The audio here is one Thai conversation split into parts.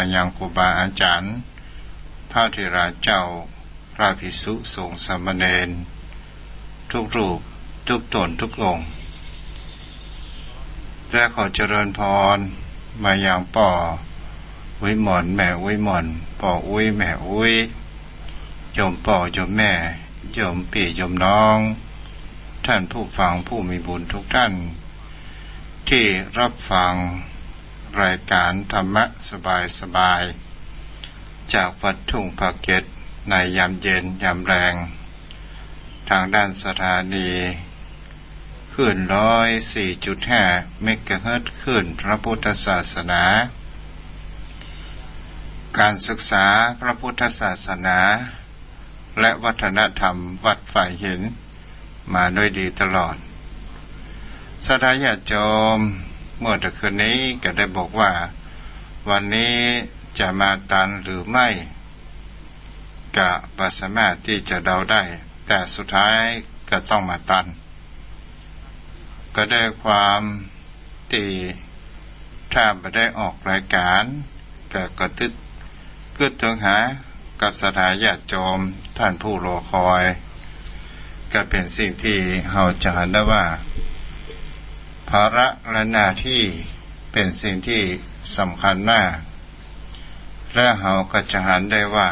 มายังครูบาอาจารย์พระเถระเจ้าพระภิกษุสงฆ์สามเณรทุกรูปทุกตนทุกองค์และขอเจริญพรมายังป่ออุ้ยหมอนแม่อุ้ยหมอนป่ออุ้ยแม่อุ้ยโยมป่อโยมแม่โยมปี่โยมน้องท่านผู้ฟังผู้มีบุญทุกท่านที่รับฟังรายการธรรมะสบายจากวัดทุ่งภาเก็ตในยามเย็นยามแรงทางด้านสถานีคลื่น104.5 เมกะเฮิรตซ์คลื่นพระพุทธศาสนาการศึกษาพระพุทธศาสนาและวัฒนธรรมวัดฝ่ายหินมาโดยดีตลอดศรัทธาญาติโยมเมื่อตะคืนนี้ก็ได้บอกว่าวันนี้จะมาตันหรือไม่ก็บ่สามารถที่จะเดาได้แต่สุดท้ายก็ต้องมาตันก็ได้ความที่ถ้าไม่ได้ออกรายการก็กระตึกกึดถึงหากับศรัทธาญาติโยมท่านผู้รอคอยก็เป็นสิ่งที่เราจะเห็นได้ว่าภาระและหน้าที่เป็นสิ่งที่สำคัญมากและเราก็จะเห็นได้ว่า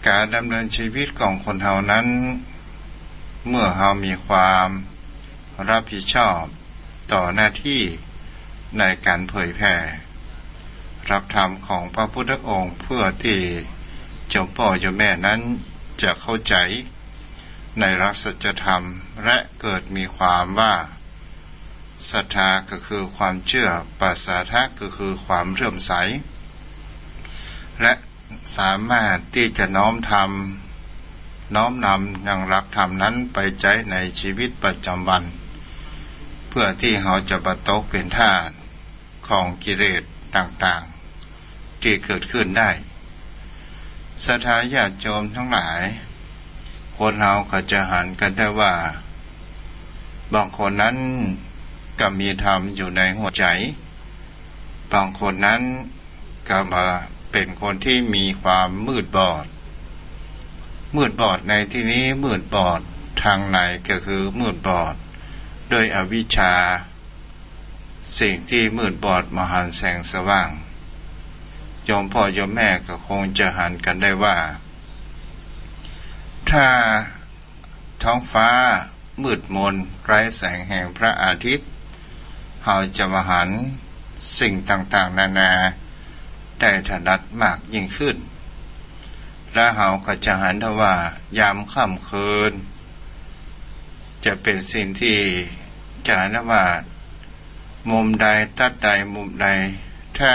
การดำเนินชีวิตของคนเรานั้นเมื่อเรามีความรับผิดชอบต่อหน้าที่ในการเผยแผ่รับธรรมของพระพุทธองค์เพื่อที่โยมพ่อโยมแม่นั้นจะเข้าใจในหลักสัจธรรมและเกิดมีความว่าศรัทธาก็คือความเชื่อปัสสาทะก็คือความเลื่อมใสและสามารถที่จะน้อมนำยังรักธรรมนั้นไปใช้ในชีวิตประจำวันเพื่อที่เราจะบรรตกเป็นทาสของกิเลสต่างๆที่เกิดขึ้นได้ศรัทธาญาติโยมทั้งหลายคนเราก็จะหันกันได้ว่าบางคนนั้นก็มีธรรมอยู่ในหัวใจบางคนนั้นก็มาเป็นคนที่มีความมืดบอดในที่นี้มืดบอดทางไหนก็คือมืดบอดโดยอวิชชาสิ่งที่มืดบอดมหันต์แสงสว่างโยมพ่อโยมแม่ก็คงจะหันกันได้ว่าถ้าท้องฟ้ามืดมนไร้แสงแห่งพระอาทิตย์เราจะมาหันสิ่งต่างๆนานาได้ถนัดมากยิ่งขึ้นและเราก็จะหันได้ว่ายามค่ำคืนจะเป็นสิ่งที่จะหันได้ว่ามุมใดตัดใดมุมใดถ้า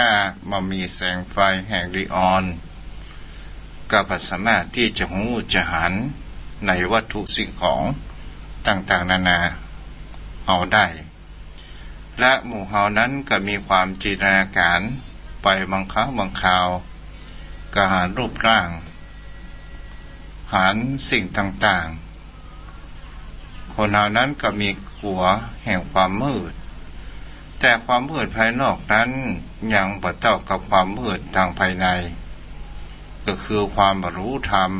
มามีแสงไฟแห่งนีออนก็สามารถที่จะหูจะหันในวัตถุสิ่งของต่างๆนานาเอาได้และหมู่เฮานั้นก็มีความจินตนาการไปบางครั้งบางคราวก็หารูปร่างหาสิ่งต่างๆคนเฮานั้นก็มีขัวแห่งความมืดแต่ความมืดภายนอกนั้นยังบ่เท่ากับความมืดทางภายในก็คือความบรรลุธรรม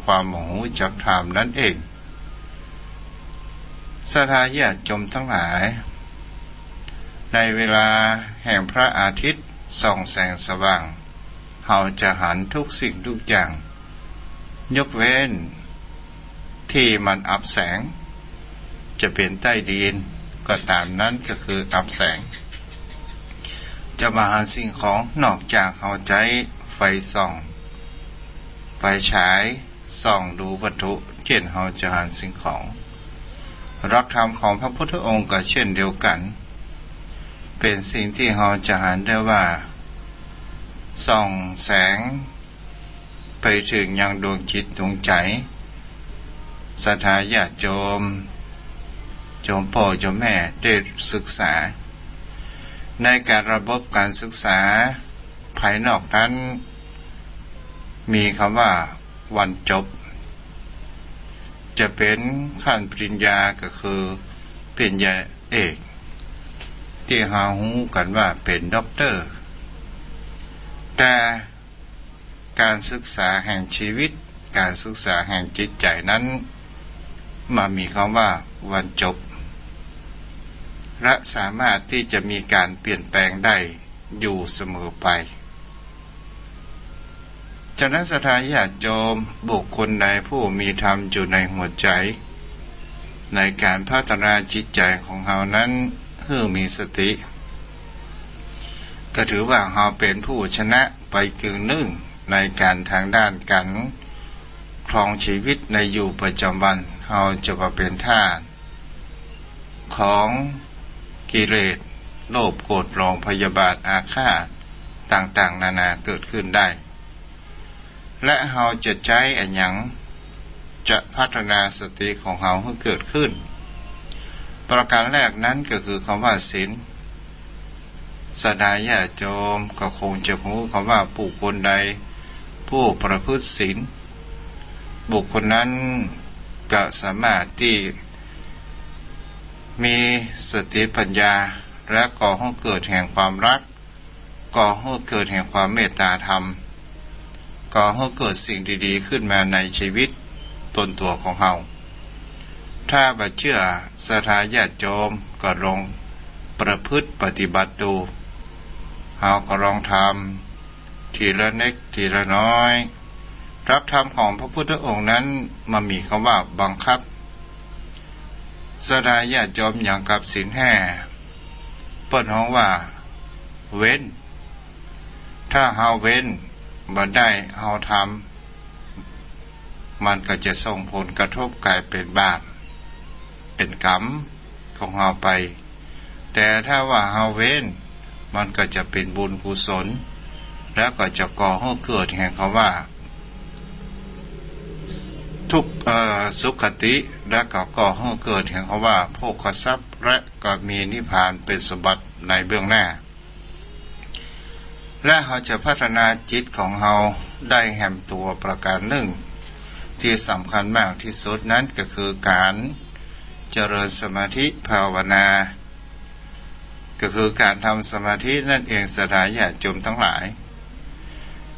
ความรู้จักธรรมนั่นเองศรัทธาญาติโยมทั้งหลายในเวลาแห่งพระอาทิตย์ส่องแสงสว่างเราจะหันทุกสิ่งทุกอย่างยกเว้นที่มันอับแสงจะเป็นใต้ดินก็ตามนั้นก็คืออับแสงจะมาหันสิ่งของนอกจากเราใช้ไฟส่องไฟฉายส่องดูวัตถุเช่นเราจะหันสิ่งของรักธรรมของพระพุทธองค์ก็เช่นเดียวกันเป็นสิ่งที่เราจะหันได้ว่าส่องแสงไปถึงยังดวงจิตดวงใจศรัทธาญาติโยมพ่อโยมแม่ได้ศึกษาในการระบบการศึกษาภายนอกนั้นมีคำว่าวันจบจะเป็นขั้นปริญญาก็คือปริญญาเอกที่หาหูกันว่าเป็นด็อกเตอร์ แต่การศึกษาแห่งชีวิตการศึกษาแห่งจิตใจนั้นมามีคำว่าวันจบและสามารถที่จะมีการเปลี่ยนแปลงได้อยู่เสมอไปฉะนั้นศรัทธาญาติโยมบุคคลใดผู้มีธรรมอยู่ในหัวใจในการพัฒนาจิตใจของเรานั้นให้มีสติก็ถือว่าเราเป็นผู้ชนะไปกึ่งหนึ่งในการทางด้านการครองชีวิตในอยู่ประจำวันเราจะมาเป็นทาสของกิเลสโลภโกรธหลงพยาบาทอาฆาตต่างๆนานาเกิดขึ้นได้และเราจะใช้อันหยังจะพัฒนาสติของเราให้เกิดขึ้นประการแรกนั้นก็คือคำว่าศีลศรัทธาญาติโยมก็คงจะรู้คำว่าบุคคลใดผู้ประพฤติศีลบุคคลนั้นก็สามารถที่มีสติปัญญาและก่อให้เกิดแห่งความรักก่อให้เกิดแห่งความเมตตาธรรมก่อให้เกิดสิ่งดีๆขึ้นมาในชีวิตตนตัวของเราถ้าบ่เชื่อศรัทธาญาติโยมก็ลองประพฤติปฏิบัติดูเราก็ลองทำทีละเล็กทีละน้อยรับธรรมของพระพุทธองค์นั้นมามีคำว่าบังคับศรัทธาญาติโยมอย่างกับศีล5เปิดห้องว่าเว้นถ้าเฮาเว้นบ่ได้เฮาทำมันก็จะส่งผลกระทบกลายเป็นบาปเป็นกรรมของเฮาไปแต่ถ้าว่าเฮาเว้นมันก็จะเป็นบุญกุศลแล้วก็จะก่อให้เกิดแห่งคำว่าทุกสุขติและก็ก่อให้เกิดแห่งคำว่าโภคทรัพย์และก็มีนิพพานเป็นสมบัติในเบื้องหน้าและเราจะพัฒนาจิตของเราได้แห่งตัวประการหนึ่งที่สำคัญมากที่สุดนั้นก็คือการเจริญสมาธิภาวนาก็คือการทำสมาธินั่นเองศรัทธาญาติโยมทั้งหลาย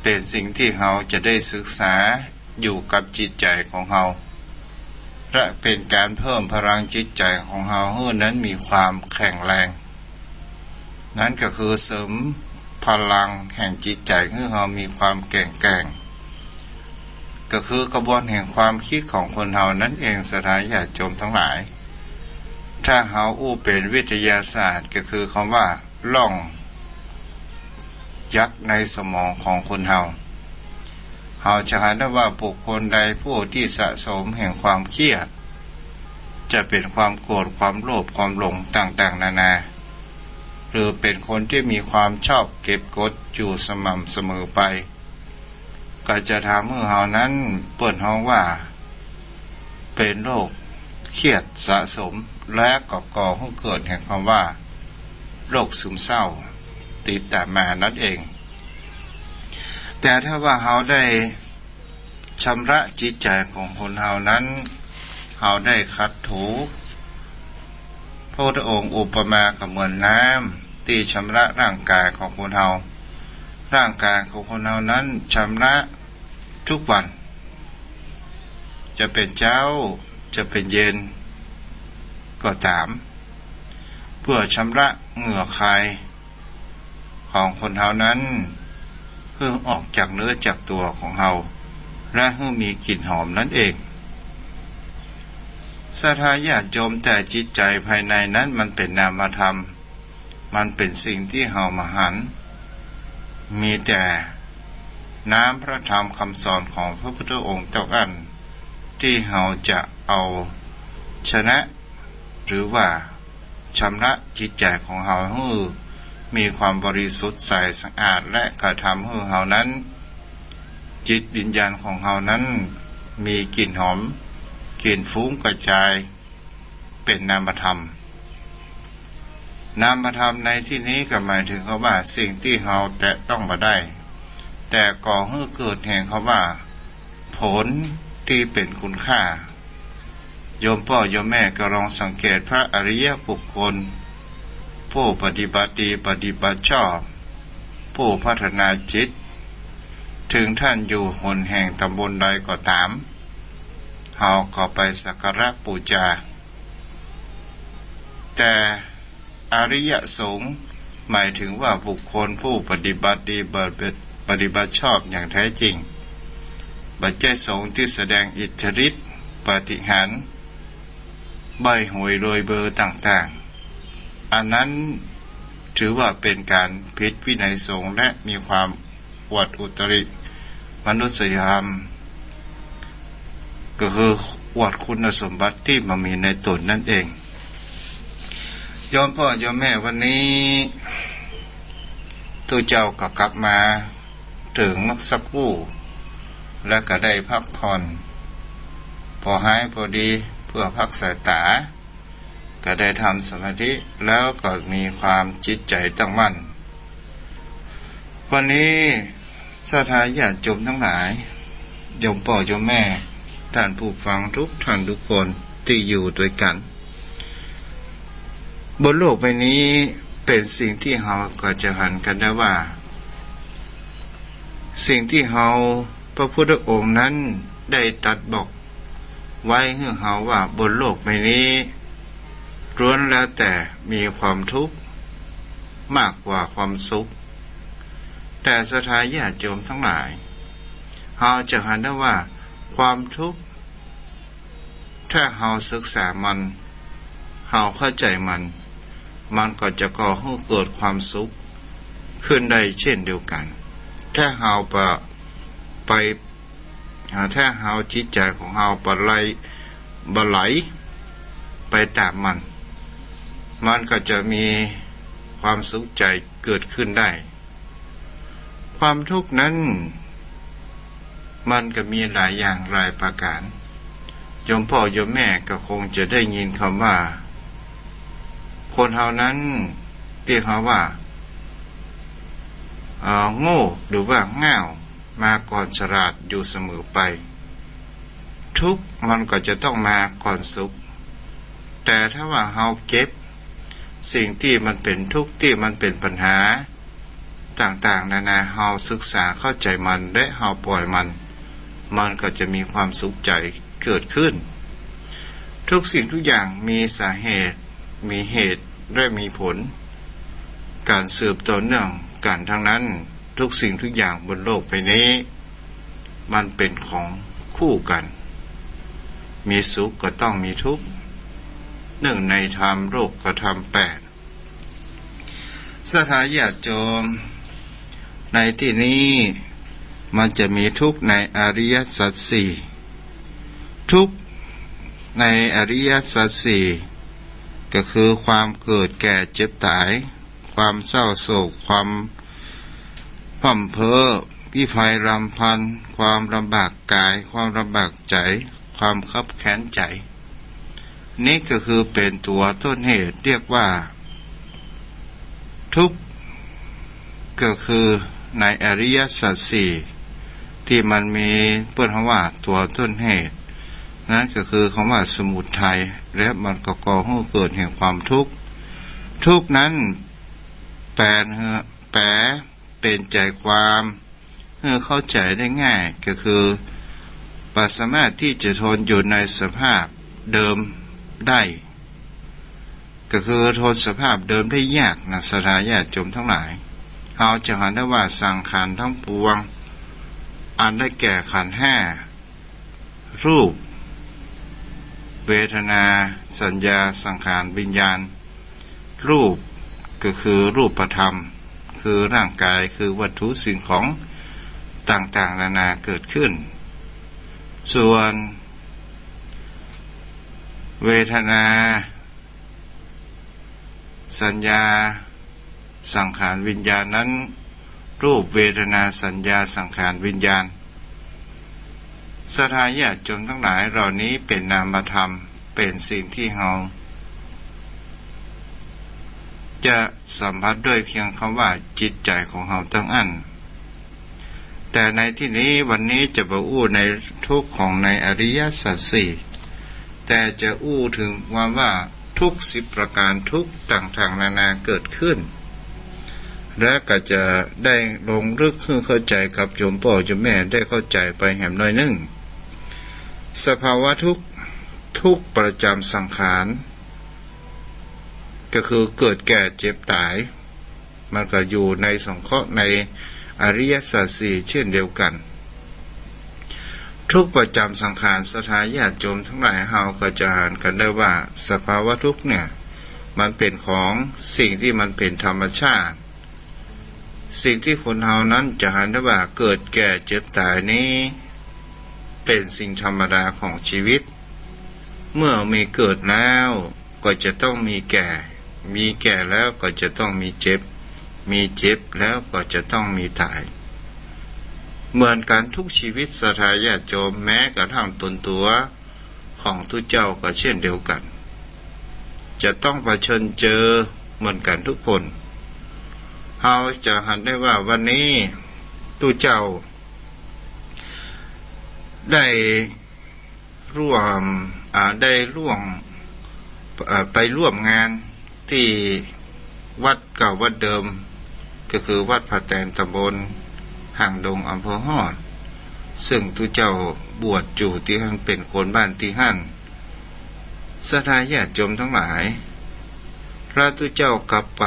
เป็นสิ่งที่เราจะได้ศึกษาอยู่กับจิตใจของเราและเป็นการเพิ่มพลังจิตใจของเราให้นั้นมีความแข็งแรงนั่นก็คือเสริมพลังแห่งจิตใจให้เรามีความแข็งแกร่งก็คือกระบวนแห่งความคิดของคนเรานั่นเองศรัทธาญาติโยมทั้งหลายถ้าเราอู้เป็นวิทยาศาสตร์ก็คือคำว่าล่องยักษ์ในสมองของคนเราจะเห็นได้ว่าบุคคลใดผู้ที่สะสมแห่งความเครียดจะเป็นความโกรธความโลภความหลงต่างๆนานาหรือเป็นคนที่มีความชอบเก็บกดอยู่สม่ำเสมอไปก็จะทำให้เรานั้นเปิดห้องว่าเป็นโรคเครียดสะสมและก่อให้เกิดแห่งความว่าโรคซึมเศร้าติดตามมานั่นเองแต่ถ้าว่าเราได้ชำระจิตใจของคนเรานั้นเราได้ขัดถูพระพุทธองค์อุปมากับเหมือนน้ำที่ชำระร่างกายของคนเราร่างกายของคนเรานั้นชำระทุกวันจะเป็นเช้าจะเป็นเย็นก็ตามเพื่อชำระเหงื่อใครของคนเรานั้นเพื่อออกจากเนื้อจากตัวของเราและให้มีกลิ่นหอมนั่นเองศรัทธาญาติโยมแต่จิตใจภายในนั้นมันเป็นนามธรรมมันเป็นสิ่งที่เรามาหันมีแต่น้ำพระธรรมคำสอนของพระพุทธองค์เท่านั้นที่เราจะเอาชนะหรือว่าชำระจิตใจของเราให้มีความบริสุทธิ์ใสสะอาดและกระทำให้เรานั้นจิตวิญญาณของเรานั้นมีกลิ่นหอมกลิ่นฟุ้งกระจายเป็นนามธรรมนามธรรมในที่นี้ก็หมายถึงคำว่าสิ่งที่เราแตะต้องมาได้แต่ก่อให้เกิดแห่งคำว่าผลที่เป็นคุณค่าโยมพ่อโยมแม่ก็ลองสังเกตพระอริยบุคคลผู้ปฏิบัติดีปฏิบัติชอบผู้พัฒนาจิต ถึงท่านอยู่หนแห่งตำบลใดก็ตามเฮาก็ไปสักการะบูชาแต่อริยสงฆ์หมายถึงว่าบุคคลผู้ปฏิบัติดีปฏิบัติชอบอย่างแท้จริงบัจเจสงฆ์ที่แสดงอิทธิฤทธิ์ปาฏิหาริย์ใบหวยโรยเบอร์ต่างๆอันนั้นถือว่าเป็นการผิดวินัยสงฆ์และมีความอวดอุตริมนุษยธรรมก็คืออวดคุณสมบัติที่มันมีในตนนั่นเองโยมพ่อโยมแม่วันนี้ตัวเจ้าก็กลับมาถึงมักสักผู้และก็ได้พักผ่อนพอหายพอดีเพื่อพักสายตาก็ได้ทำสมาธิแล้วก็มีความจิตใจตั้งมั่นวันนี้ศรัทธาญาติโยมทั้งหลายโยมพ่อโยมแม่ท่านผู้ฟังทุกท่านทุกคนที่อยู่ด้วยกันบนโลกใบนี้เป็นสิ่งที่เราก็จะหันกันได้ว่าสิ่งที่เราพระพุทธองค์นั้นได้ตรัสบอกไว้ให้เราว่าบนโลกใบนี้ล้วนแล้วแต่มีความทุกข์มากกว่าความสุขแต่ศรัทธาญาติโยมทั้งหลายเราจะหันได้ว่าความทุกข์ถ้าเราศึกษามันเราเข้าใจมันก็จะก่อให้เกิดความสุขขึ้นได้เช่นเดียวกันถ้าเราถ้าเราจิตใจของเราบไหลไปตามมันก็จะมีความสุขใจเกิดขึ้นได้ความทุกข์นั้นมันก็มีหลายอย่างหลายประการโยมพ่อโยมแม่ก็คงจะได้ยินคำว่าคนเฮานั้นเรียกเขาว่าโง่หรือว่าง่าวมาก่อนฉลาดอยู่เสมอไปทุกข์มันก็จะต้องมาก่อนสุขแต่ถ้าว่าเฮาเก็บสิ่งที่มันเป็นทุกข์ที่มันเป็นปัญหาต่างๆนานาเฮาศึกษาเข้าใจมันและเฮาปล่อยมันก็จะมีความสุขใจเกิดขึ้นทุกสิ่งทุกอย่างมีสาเหตุมีเหตุและมีผลการสืบต่อเนื่องกันทั้งนั้นทุกสิ่งทุกอย่างบนโลกใบนี้มันเป็นของคู่กันมีสุขก็ต้องมีทุกข์หนึ่งในธรรมโลกธรรม8ศรัทธาญาติโยมในที่นี้มันจะมีทุกข์ในอริยสัจสี่ทุกข์ในอริยสัจสี่ก็คือความเกิดแก่เจ็บตายความเศร้าโศกความพ่ำเพ้อพิภัยรำพันความลำบากกายความลำบากใจความคับแค้นใจนี่ก็คือเป็นตัวต้นเหตุเรียกว่าทุกข์ก็คือในอริยสัจสี่ที่มันมีเปิ้นคำว่าตัวต้นเหตุนั่นก็คือคำว่าสมุทัยและมันก็ก่อให้เกิดแห่งความทุกข์ทุกข์นั้นแปลเป็นใจความเพื่อเข้าใจได้ง่ายก็คือปสามารถที่จะทนอยู่ในสภาพเดิมได้ก็คือทนสภาพเดิมได้ยากนะศรัทธาญาติโยมทั้งหลายเราจะเห็นได้ว่าสังขารทั้งปวงอันได้แก่ขันธ์ห้ารูปเวทนาสัญญาสังขารวิญญาณรูปก็คือรูปธรรมคือร่างกายคือวัตถุสิ่งของต่างๆนานาเกิดขึ้นส่วนเวทนาสัญญาสังขารวิญญาณนั้นรูปเวทนาสัญญาสังขารวิญญาณศรัทธาญาติโยมทั้งหลายเหล่านี้เป็นนามธรรมเป็นสิ่งที่เราจะสัมผัสด้วยเพียงคำว่าจิตใจของเราตั้งอันแต่ในที่นี้วันนี้จะมาอู้ในทุกข์ของในอริยสัจสี่แต่จะอู้ถึงว่าทุก10ประการทุกต่างๆนานาเกิดขึ้น และก็จะได้ลงลึกเข้าใจกับโยมพ่อโยมแม่ได้เข้าใจไปแหมน้อยนึงสภาวะทุกประจำสังขารก็คือเกิดแก่เจ็บตายมันก็อยู่ในสังเคราะห์ในอริยสัจสี่เช่นเดียวกันทุกประจำสังขารสถาญาติโยมทั้งหลายเฮาก็จะอ่านกันได้ว่าสภาวะทุกเนี่ยมันเป็นของสิ่งที่มันเป็นธรรมชาติสิ่งที่คนเฮานั้นจะอ่านได้ว่าเกิดแก่เจ็บตายนี้เป็นสิ่งธรรมดาของชีวิตเมื่อมีเกิดแล้วก็จะต้องมีแก่มีแก่แล้วก็จะต้องมีเจ็บมีเจ็บแล้วก็จะต้องมีตายเหมือนกันทุกชีวิตสถาญาติโยมแม้กระทั่งตนตัวของทุกเจ้าก็เช่นเดียวกันจะต้องเผชิญเจอเหมือนกันทุกคนเฮาจะหันได้ว่าวันนี้ทุกเจ้าได้ร่วมไปร่วมงานที่วัดเก่าวัดเดิมก็คือวัดพระแตนตำบลห่างดงอำเภอฮอดซึ่งทุกเจ้าบวชอยู่ที่หั่นเป็นคนบ้านที่หั่นสถาญาติโยมทั้งหลายพระทุกเจ้ากลับไป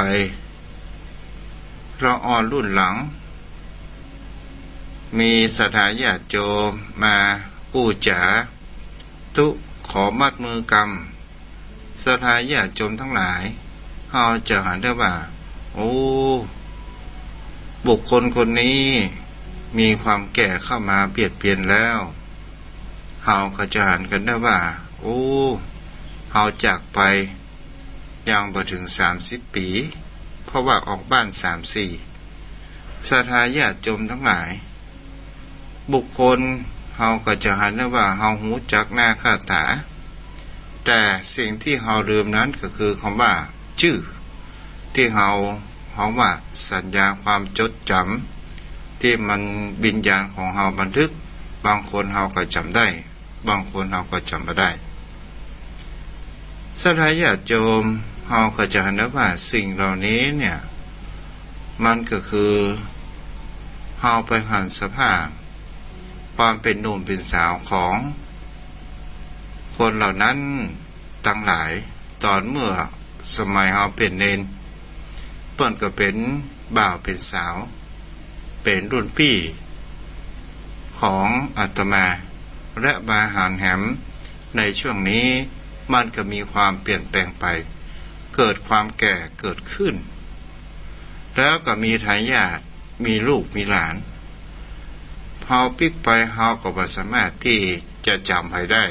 เราอ่อนรุ่นหลังมีสถาญาติโยมมาปู่จ๋าตุขอมัดมือกรรมสถาญาติโยมทั้งหลายเฮาจะหันได้ว่าโอ้บุคคลคนนี้มีความแก่เข้ามาเบียดเบียนแล้วเฮาก็จะหันกันได้ว่าโอ้เฮาจากไปยังบ่ถึง30 ปีเพราะว่าออกบ้าน3-4สถาญาติโยมทั้งหลายบุคคลเฮาก็จะหันได้ว่าเฮาหูจักหน้าค่าตาแต่สิ่งที่เฮาลืมนั้นก็คือคำว่าชื่อที่เฮาว่าสัญญาความจดจำที่มันวิญญาณของเฮาบันทึกบางคนเฮาก็จำได้บางคนเฮาก็จำไม่ได้สถาญาติโยมเฮาก็จะเห็นได้ว่าสิ่งเหล่านี้เนี่ยมันก็คือเฮาไปผ่านสภาพความเป็นหนุ่มเป็นสาวของคนเหล่านั้นตั้งหลายตอนเมื่อสมัยเฮาเป็นเนนเปิ้นก็เป็นบ่าวเป็นสาวเป็นรุ่นพี่ของอาตมาและบาหารแหมในช่วงนี้มันก็มีความเปลี่ยนแปลงไปเกิดความแก่เกิดขึ้นแล้วก็มีทายาทมีลูกมีหลานพอปิกไปเฮาก็บ่สามารถที่จะจำให้ได้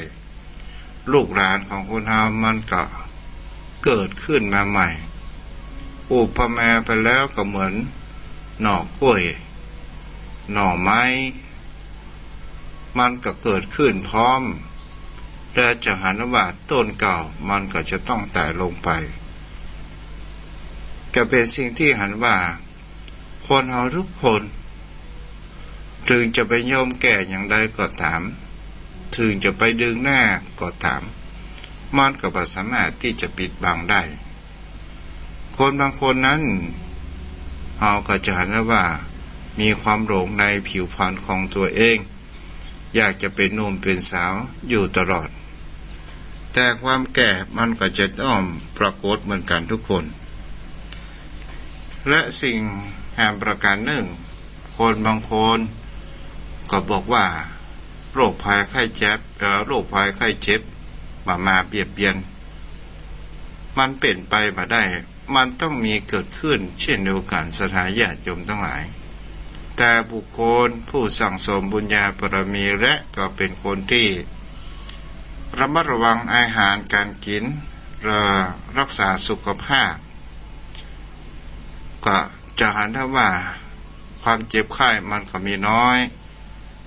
ลูกหลานของคนเฮามันก็เกิดขึ้นมาใหม่อุปมาไปแล้วก็เหมือนหน่อกล้วยหน่อไม้มันก็เกิดขึ้นพร้อมและจะหันว่าต้นเก่ามันก็จะต้องตายลงไปก็เป็นสิ่งที่หันว่าคนเฮาทุกคนถึงจะไปโยมแก่อย่างใดก็ตามถึงจะไปดึงหน้าก็ตามมันก็บ่สามารถที่จะปิดบังได้คนบางคนนั้นเฮาก็จะเห็นว่ามีความหลงในผิวพรรณของตัวเองอยากจะเป็นหนุ่มเป็นสาวอยู่ตลอดแต่ความแก่มันก็จะต้องปรากฏเหมือนกันทุกคนและสิ่งแห่งประการหนึ่งคนบางคนก็บอกว่าโรคภัยไข้เจ็บมาเบียดเบียนมันเป็นไปมาได้มันต้องมีเกิดขึ้นเช่นเดียวกันสถาญาติโยมทั้งหลายแต่บุคคลผู้สั่งสมบุญญาบารมีและก็เป็นคนที่ระมัดระวังอาหารการกินรักษาสุขภาพก็จะเห็นได้ว่าความเจ็บไข้มันก็มีน้อย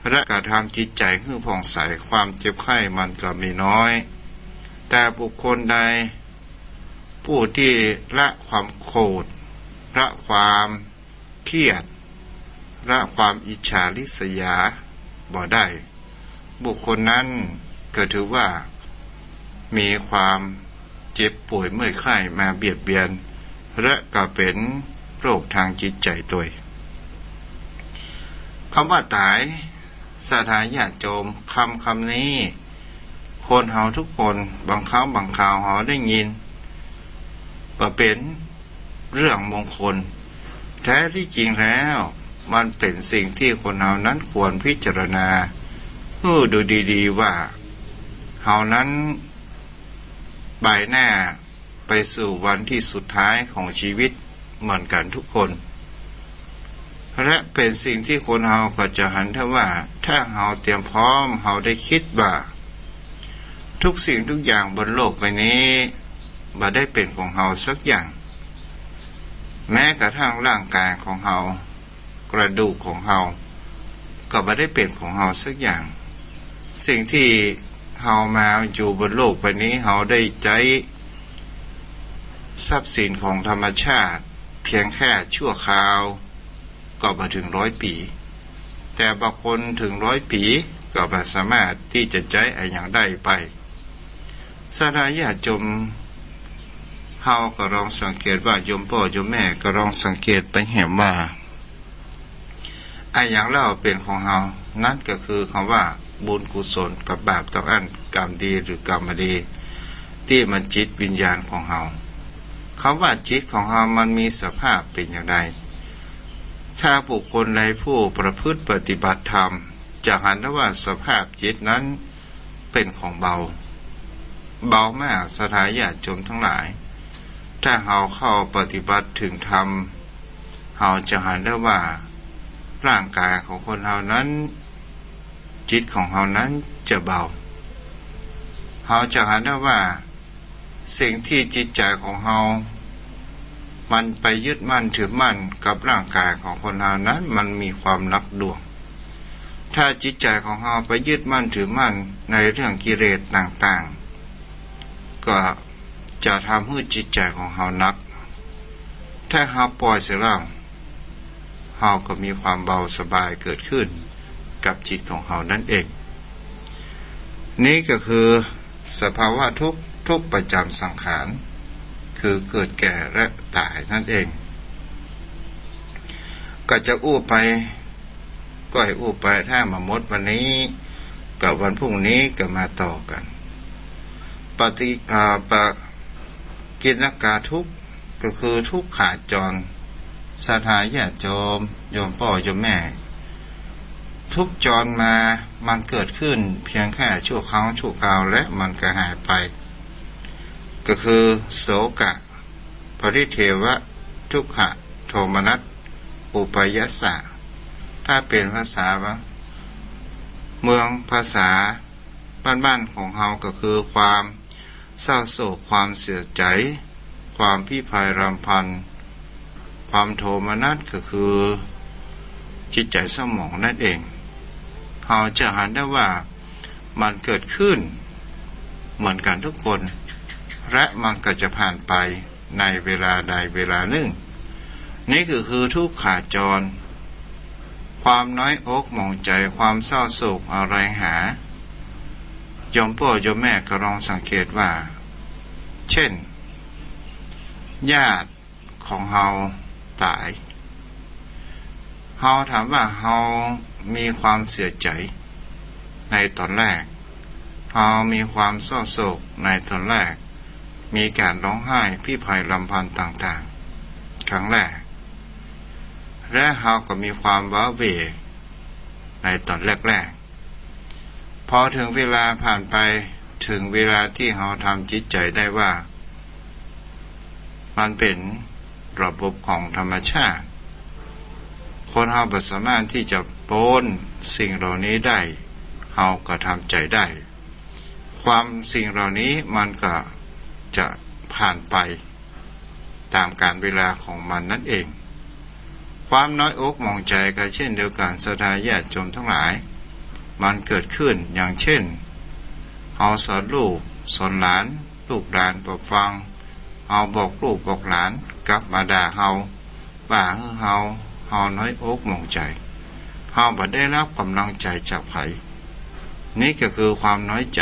และการทำจิตใจให้ผ่องใสความเจ็บไข้มันก็มีน้อยแต่บุคคลใดผู้ที่ละความโกรธละความเครียดละความอิจฉาริษยาบ่ได้บุคคลนั้นก็ถือว่ามีความเจ็บป่วยเมื่อยไข้มาเบียดเบียนและก็เป็น โรคทางจิตใจตัวคำว่าตายสถานญาติโยมคำนี้คนเฮาทุกคนบางครั้งบางคราวเฮาได้ยินว่าเป็นเรื่องมงคลแท้ที่จริงแล้วมันเป็นสิ่งที่คนเฮานั้นควรพิจารณาดูดีๆว่าเฮานั้นใบหน้าไปสู่วันที่สุดท้ายของชีวิตเหมือนกันทุกคนและเป็นสิ่งที่คนเฮาก็จะหันทว่าถ้าเฮาเตรียมพร้อมเฮาได้คิดว่าทุกสิ่งทุกอย่างบนโลกใบนี้บ่ได้เป็นของเฮาสักอย่างแม้กระทั่งร่างกายของเฮากระดูกของเฮาก็บ่ได้เป็นของเฮาสักอย่างสิ่งที่เฮามาอยู่บนโลกใบนี้เฮาได้ใช้ทรัพย์สินของธรรมชาติเพียงแค่ชั่วคราวก็บ่ถึง100 ปีแต่บางคนถึง100 ปีก็บ่สามารถที่จะใช้อย่างได้ไปสถานญาติโยมเฮาก็ลองสังเกตว่าโยมพ่อโยมแม่ก็ลองสังเกตไปเห็นว่าอย่างเล่าเป็นของเฮานั่นก็คือคำว่าบุญกุศลกับบาปต้องอันกรรมดีหรือกรรมไม่ดีที่มันจิตวิญญาณของเฮาคำว่าจิตของเฮามันมีสภาพเป็นอย่างไรถ้าบุคคลใดผู้ประพฤติปฏิบัติธรรมจะเห็นได้ว่าสภาพจิตนั้นเป็นของเบาแม่สถานญาติโยมทั้งหลายถ้าเฮาเข้าปฏิบัติถึงธรรมเฮาจะเห็นได้ว่าร่างกายของคนเฮานั้นจิตของเฮานั้นจะเบาเฮาจะเห็นได้ว่าสิ่งที่จิตใจของเฮามันไปยึดมั่นถือมั่นกับร่างกายของคนเฮานั้นมันมีความหนักหน่วงถ้าจิตใจของเฮาไปยึดมั่นถือมั่นในเรื่องกิเลสต่างๆก็จะทำให้จิตใจของเฮาหนักถ้าเฮาปล่อยเสียแล้วเฮาก็มีความเบาสบายเกิดขึ้นกับจิตของเฮานั่นเองนี่ก็คือสภาวะทุกประจำสังขารคือเกิดแก่และตายนั่นเองก็จะอู้ไปก็ให้อู้ไปถ้ามาหมดวันนี้กับวันพรุ่งนี้ก็มาต่อกันปกิณกาทุกข์ก็คือทุกข์ขาจรสถานญาติโยมโยมพ่อโยมแม่ทุกจรมามันเกิดขึ้นเพียงแค่ชั่วคราวและมันก็หายไปก็คือโศกะปริเทวะทุกขะโทมนัสอุปยัสสะถ้าเป็นภาษาเมืองภาษาบ้านๆของเฮาก็คือความเศร้าโศกความเสียใจความพิพายรำพันความโทมนัสก็คือจิตใจสมองนั่นเองเฮาจะเห็นได้ว่ามันเกิดขึ้นเหมือนกันทุกคนและมันก็จะผ่านไปในเวลาใดเวลาหนึ่งนี่คือทุกข์ขาจรความน้อยอกหมองใจความเศร้าโศกอะไรหาโยมพ่อโยมแม่ก็ลองสังเกตว่าเช่นญาติของเฮาตายเฮาถามว่าเฮามีความเสียใจในตอนแรกเฮามีความเศร้าโศกในตอนแรกมีการร้องไห้พิพายรำพันต่างๆครั้งแรกและเฮาก็มีความว้าเหวในตอนแรกๆพอถึงเวลาผ่านไปถึงเวลาที่เฮาทำจิตใจได้ว่ามันเป็นระบบของธรรมชาติคนเฮาบ่สามารถที่จะพ้นสิ่งเหล่านี้ได้เฮาก็ทำใจได้ความสิ่งเหล่านี้มันก็จะผ่านไปตามกาลเวลาของมันนั่นเองความน้อยอกหมองใจก็เช่นเดียวกันสถานญาติโยมทั้งหลายมันเกิดขึ้นอย่างเช่นเฮาสอนลูกสอนหลานลูกหลานบ่ฟังเฮาบอกลูกบอกหลานกลับมาด่าเฮาว่าเฮาน้อยอกหมองใจเฮาบ่ได้รับกำลังใจจากไผนี่ก็คือความน้อยใจ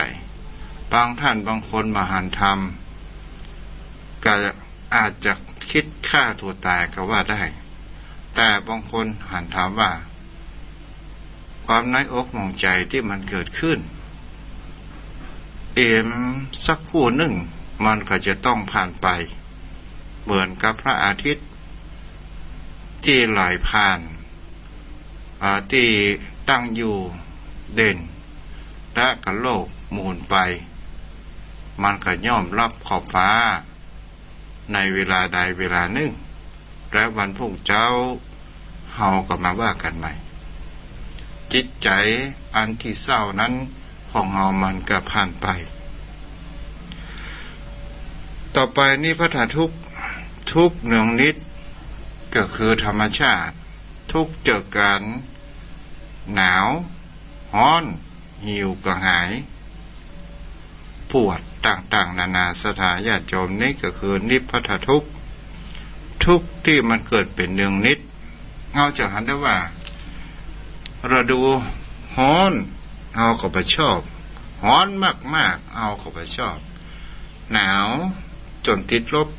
บางท่านบางคนมาหันธรรมก็อาจจะ คิดฆ่าตัวตายก็ว่าได้ แต่บางคนหันถามว่าความน้อยอกหน่วงใจที่มันเกิดขึ้นสักครู่หนึ่งมันก็จะต้องผ่านไปเหมือนกับพระอาทิตย์ที่ไหลผ่านที่ตั้งอยู่เด่นและกับโลกหมุนไปมันก็ย่อมรับขอบฟ้าในเวลาใดเวลาหนึ่งและวันพรุ่งเจ้าเฮาก็มาว่ากันใหม่จิตใจอันที่เศร้านั้นของเฮามันก็ผ่านไปต่อไปนี้พระธาตุทุกเนืองนิดก็คือธรรมชาติทุกเจอกันหนาวร้อนหิวกระหายปวดต่างๆนานาสถานญาติโยมนี่ก็คือนิพพททุกข์ทุกข์ที่มันเกิดเป็นเนืองนิดเราจะหันได้ว่าเราดูร้อนเอาก็ไปชอบร้อนมากๆเอาก็ไปชอบหนาวจนติดลบ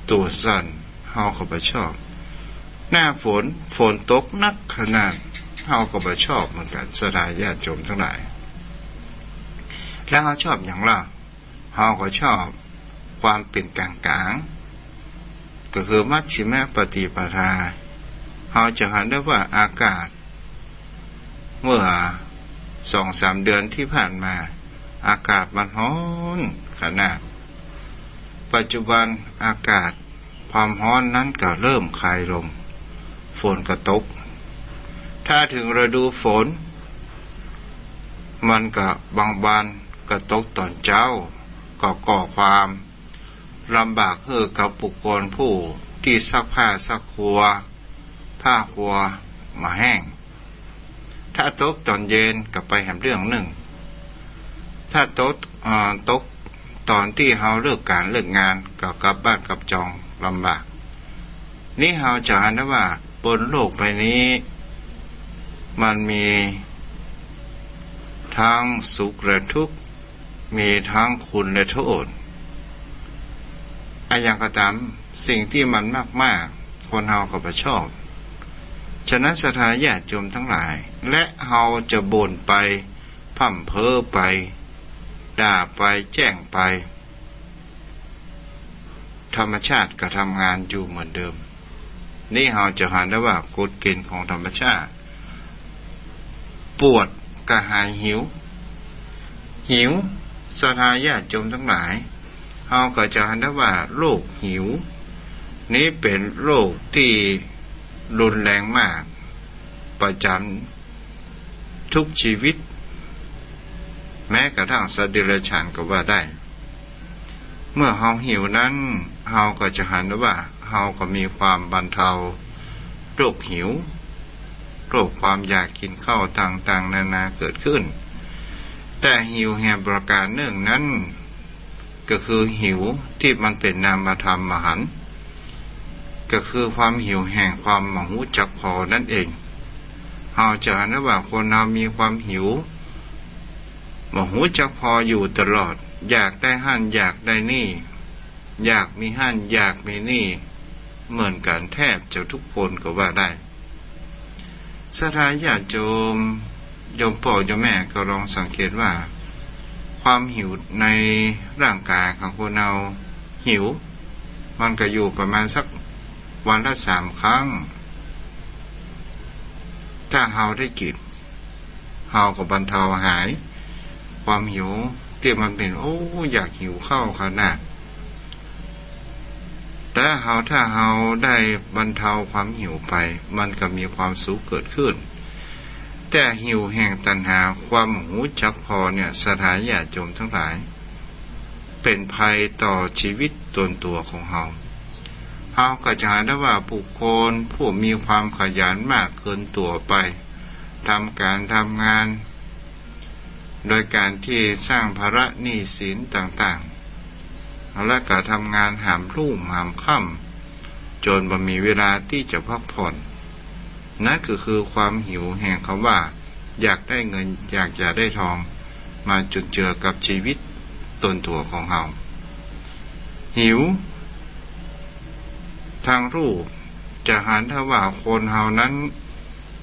ตัวสั่นเอาก็ไปชอบหน้าฝนตกนักขนาดเอาก็ไปชอบเหมือนกันสถานญาติโยมทั้งหลายแล้วเขาชอบอย่างล่ะเขาก็ชอบความเป็นกลางก็คือมัชฌิมปฏิปทาเขาจะเห็นได้ว่าอากาศเมื่อ 2-3 เดือนที่ผ่านมาอากาศมันร้อนขนาดปัจจุบันอากาศความร้อนนั้นก็เริ่มคลายลงฝนก็ตกถ้าถึงฤดูฝนมันก็บางบานก็ตกตอนเจ้าก็ก่อความลำบากให้กับบุคคลผู้ที่ซักผ้าซักครัวผ้าครัวมาแห้งถ้าตกตอนเย็นก็ไปแหมเรื่องหนึ่งถ้าตกตอนที่เฮาเลิกการเลิกงานก็กลับบ้านกลับจองลำบากนี่เฮาจะเห็นได้ว่าบนโลกใบนี้มันมีทั้งสุขและทุกข์มีทั้งคุณและโทษอย่างก็ตามสิ่งที่มันมากๆคนเฮาก็บ่ชอบฉะนั้นศรัทธาญาติโยมทั้งหลายและเฮาจะบ่นไปพร่ำเพ้อไปด่าไปแจ้งไปธรรมชาติก็ทำงานอยู่เหมือนเดิมนี่เฮาจะเห็นได้ว่ากฎเกณฑ์ของธรรมชาติปวดกระหายหิวศรัทธาญาติโยมทั้งหลายเฮาก็จะเห็นได้ว่าโรคหิวนี้เป็นโรคที่รุนแรงมากประจำทุกชีวิตแม้กระทั่งสัตว์เดรัจฉานก็ว่าได้เมื่อเฮาหิวนั้นเฮาก็จะเห็นได้ว่าเฮาก็มีความบรรเทาโรคหิวโรคความอยากกินข้าวต่างๆนานาเกิดขึ้นแต่หิวแห่งประการหนึ่งนั้นก็คือหิวที่มันเป็นนามธรรมมหันต์ก็คือความหิวแห่งความมหูจักพอนั่นเองเฮาจะเห็นได้ว่าคนเรามีความหิวมหูจักพออยู่ตลอดอยากได้หั่นอยากได้นี่อยากมีหั่นอยากมีนี่เหมือนกันแทบจะทุกคนก็ว่าได้ศรัทธาญาติโยมพ่อโยมแม่ก็ลองสังเกตว่าความหิวในร่างกายของคนเราหิวมันก็อยู่ประมาณสักวันละ3 ครั้งถ้าเฮาได้กินเฮาก็บรรเทาหายความหิวที่มันเป็นอยากหิวข้าวขนาดและถ้าเฮาได้บรรเทาความหิวไปมันก็มีความสุขเกิดขึ้นแต่หิวแห่งตัณหาความหูจักพอเนี่ยศรัทธาญาติโยมทั้งหลายเป็นภัยต่อชีวิตตนตัวของเฮาก็จะเห็นได้ว่าบุคคลผู้มีความขยันมากเกินตัวไปทำการทำงานโดยการที่สร้างภาระหนี้สินต่างๆและก็ทำงานหามรุ่งหามค่ำจนบ่มีเวลาที่จะพักผ่อนนั่นก็คือความหิวแห่งคำว่าอยากได้เงินอยากจะได้ทองมาจุนเจือกับชีวิตตนตัวของเฮาหิว ทางรูปจะหันถ้าว่าคนเฮานั้น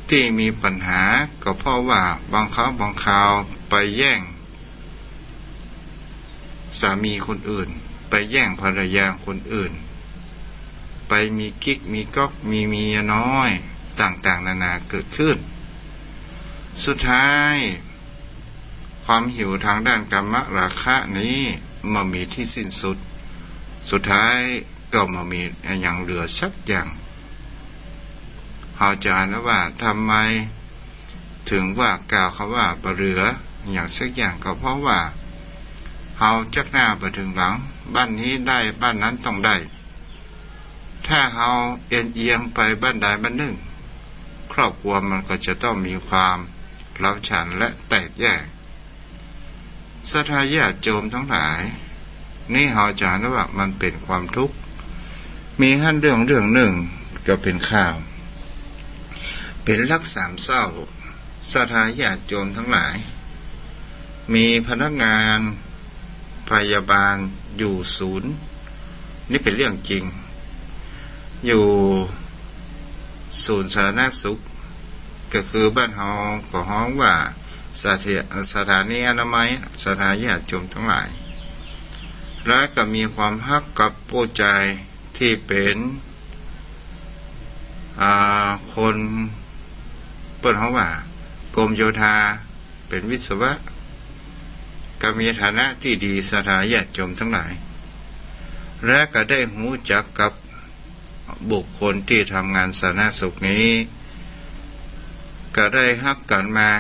ที่มีปัญหาก็เพราะว่าบางครั้งบางคราวไปแย่งสามีคนอื่นไปแย่งภรรยาคนอื่นไปมีกิ๊กมีก๊อกมีเมียน้อยต่างๆนานาเกิดขึ้นสุดท้ายความหิวทางด้านกามราคะนี้มามีที่สิ้นสุดท้ายก็มามีอย่างเหลือสักอย่างเขาจะอ่านว่าทำไมถึงว่ากล่าวคำว่าบ่เหลืออย่างสักอย่างก็เพราะว่าเขาจักหน้าไปถึงหลังบ้านนี้ได้บ้านนั้นต้องได้ถ้าเขาเอียงไปบ้านใดบ้านหนึ่งครอบครัวมันก็จะต้องมีความพล้าฉันและแตกแยกศรัทธาญาติโยมทั้งหลายนี่เขาจะอ่านว่ามันเป็นความทุกข์มีขั้นเรื่องหนึ่งก็เป็นข่าวเป็นลักษณะเศร้าศรัทธาญาติโยมทั้งหลายมีพนักงานพยาบาลอยู่ศูนย์นี่เป็นเรื่องจริงอยู่ศูนย์สาธารณสุขก็คือบ้านเฮาก็ฮ้องว่าสถานีอนามัยศรัทธาญาติโยมทั้งหลายและก็มีความฮักกับผู้ใจที่เป็นคนเปิ้นเฮาว่ากรมโยธาเป็นวิศวะก็มีฐานะที่ดีศรัทธาญาติโยมทั้งหลายและก็ได้รู้จักกับบุคคลที่ทำงานสาธารณสุขนี้ก็ได้ฮักกันมา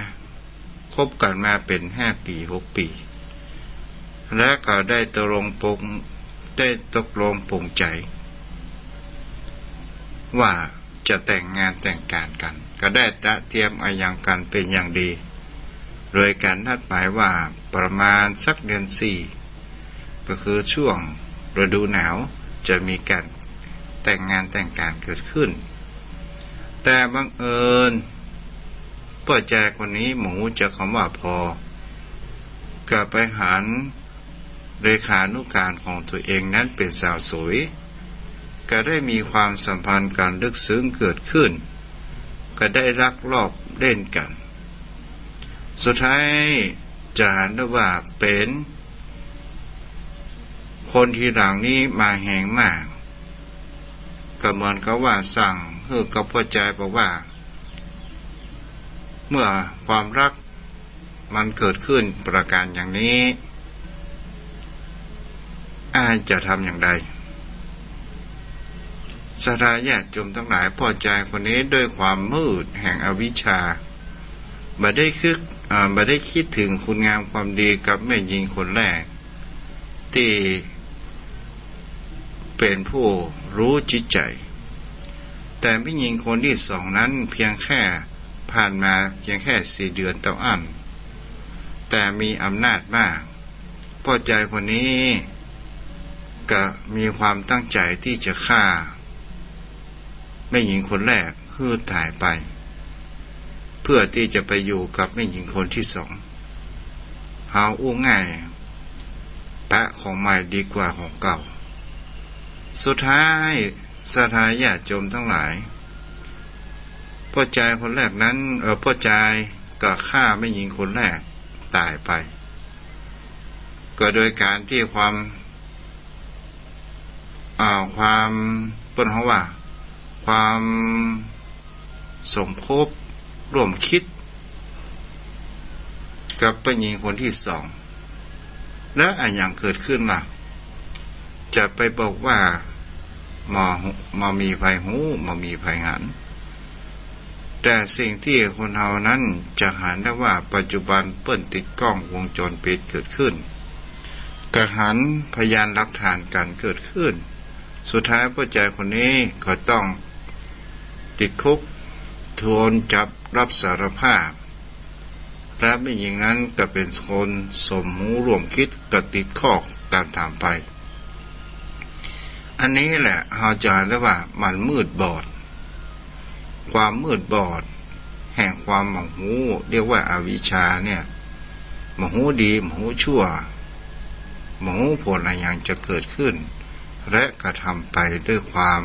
คบกันมาเป็น5 ปี6 ปีและก็ได้ตกลงปลงใจว่าจะแต่งงานแต่งการกันก็ได้เตรียมอย่างกันเป็นอย่างดีโดยการนัดหมายว่าประมาณสักเดือน4ก็คือช่วงฤดูหนาวจะมีการแต่งงานแต่งการเกิดขึ้นแต่บังเอิญพ่อแจคนนี้หมูจะคำว่าพอก็ไปหันเลขานุการของตัวเองนั้นเป็นสาวสวยก็ได้มีความสัมพันธ์กันลึกซึ้งเกิดขึ้นก็ได้รักรอบเล่นกันสุดท้ายจะเห็นได้ว่าเป็นคนที่หลังนี้มาแหงมากก็เหมือนกับว่าสั่งกับพ่อใจบอกว่าเมื่อความรักมันเกิดขึ้นประการอย่างนี้จะทำอย่างไรศรัทธาญาติโยมทั้งหลายพ่อใจคนนี้ด้วยความมืดแห่งอวิชชาบ่ได้คิดถึงคุณงามความดีกับแม่หญิงคนแรกที่เป็นผู้รู้จิตใจแต่แม่หญิงคนที่2นั้นเพียงแค่ผ่านมาเพียงแค่4 เดือนเท่านั้นแต่มีอำนาจมากพ่อใจคนนี้ก็มีความตั้งใจที่จะฆ่าแม่หญิงคนแรกฮืดถ่ายไปเพื่อที่จะไปอยู่กับแม่หญิงคนที่2หาอู้ง่ายแปะของใหม่ดีกว่าของเก่าสุดท้ายศรัทธาญาติโยมทั้งหลายพ่อใจคนแรกนั้นพ่อใจก็ฆ่าแม่หญิงคนแรกตายไปก็โดยการที่ความเปิ้นเฮาว่าความสมคบร่วมคิดกับแม่หญิงคนที่2แล้วอย่างเกิดขึ้นล่ะจะไปบอกว่ามามีภัยหูมามีภัยหันแต่สิ่งที่คนเฮานั้นจะหันได้ว่าปัจจุบันเปิ้นติดกล้องวงจรปิดเกิดขึ้นกระหันพยานหลักฐานกันเกิดขึ้นสุดท้ายพ่อใจคนนี้ก็ต้องติดคุกทนจับรับสารภาพและแม่หญิงนั้นก็เป็นคนสมรู้ร่วมคิดก็ติดข้อตามไปอันนี้แหละเราจะเห็นได้ว่ามันมืดบอดความมืดบอดแห่งความหมองหูเรียกว่าอวิชชาเนี่ยหมองหูดีหมองหูชั่วหมองหูผลอะไรอย่างจะเกิดขึ้นและกระทำไปด้วยความ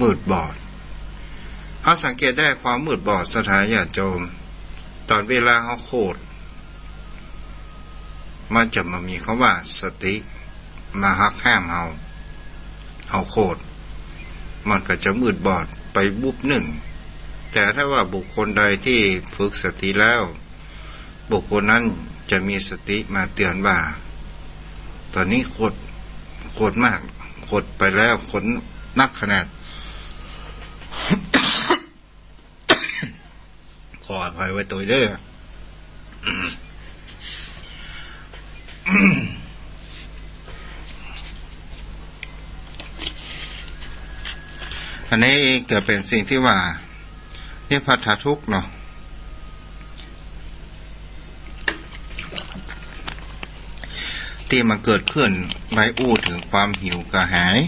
มืดบอดเขาสังเกตได้ความมืดบอดสถานญาติโยมตอนเวลาเขาโคตรมันจะมามีคำว่าสติมาหักห้ามเอาโคตรมันก็จะมืดบอดไปบุบหนึ่งแต่ถ้าว่าบุคคลใดที่ฝึกสติแล้วบุคคลนั้นจะมีสติมาเตือนว่าตอนนี้โคตรมากโคตรไปแล้วโคตรนักขนาด ขออภัยไว้ตัวเด้อ อันนี้เกิดเป็นสิ่งที่ว่านี่พัทธทุกข์เนาะที่มันเกิดขึ้นใบอู้ถึงความหิวกระหาย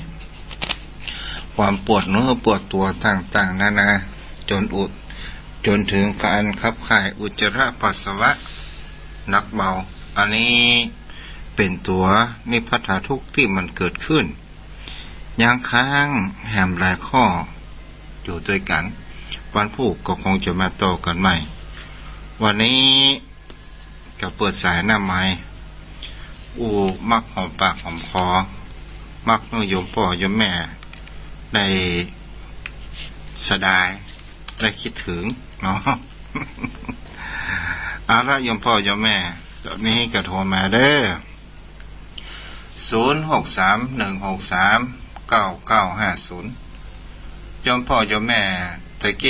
ความปวดเนื้อปวดตัวต่างๆนานาจนถึงการขับถ่ายอุจจาระปัสสาวะหนักเบาอันนี้เป็นตัวนิพพททุกข์ที่มันเกิดขึ้นยังค้างแหมหลายข้ออยู่ด้วยกันวันพุธก็คงจะมาต่อกันใหม่วันนี้ก็เปิดสายหน้าไม้มักหอมปากหอมคอมักโยมพ่อโยมแม่ได้สดายได้คิดถึงเนาะ เอาละโยมพ่อโยมแม่ตอนนี้ก็โทรมาเด้อ0631639950โยมพ่อโยมแม่ตะกี้